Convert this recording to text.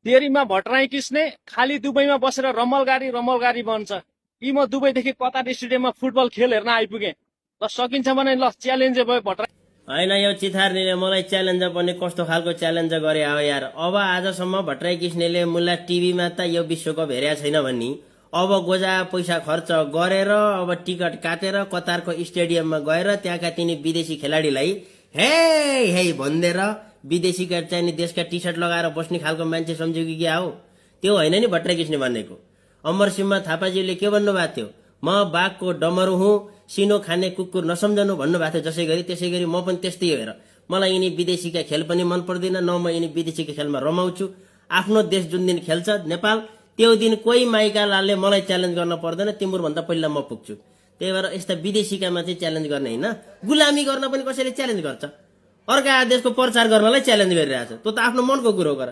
तेरीमा भट्टराई किस्ने खाली दुबईमा बसेर रमलगारी बन्छ। यी म दुबईदेखि कतार स्टेडियममा फुटबल खेल हेर्न आइपुगेँ। ल सकिन्छ भने ल च्यालेन्ज भयो भट्टराई। होइन यो चिथार्नेले मलाई च्यालेन्ज पनि कस्तो खालको च्यालेन्ज गरे हो यार। अब आजसम्म भट्टराई किस्नेले मुला टिभीमा त यो विश्वकप हेरेको छैन भन्ने, अब गोजा पैसा खर्च गरेर अब टिकट काटेर कतारको स्टेडियममा गएर त्यहाँका तिनी विदेशी खेलाडीलाई हे हे भनिदिएर विदेशीका चाहिने देशका टी सर्ट लगाएर बस्ने खालको मान्छे सम्झ्यो कि क्या हो? त्यो होइन नि भट्टराई किस्ने भनेको। अमरसिंह थापाजीले के भन्नुभएको थियो? म बाघको डमरू हुँ, सिनो खाने कुकुर नसम्झनु भन्नुभएको थियो। जसै गरी त्यसै गरी म पनि त्यस्तै हो। हेर, मलाई यिनी विदेशीका खेल पनि मन पर्दैन, न म यिनी विदेशीका खेलमा रमाउँछु। आफ्नो देश जुन दिन खेल्छ नेपाल, त्यो दिन कोही माइका लालले मलाई च्यालेन्ज गर्न पर्दैन, तिम्रो भन्दा पहिला म पुग्छु। त्यही भएर यस्ता विदेशीकामा चाहिँ च्यालेन्ज गर्ने होइन, गुलामी गर्न पनि कसैले च्यालेन्ज गर्छ। अर्का देशको प्रचार गर्नलाई च्यालेन्ज गरिरहेछ, त्यो त आफ्नो मनको कुरो गर।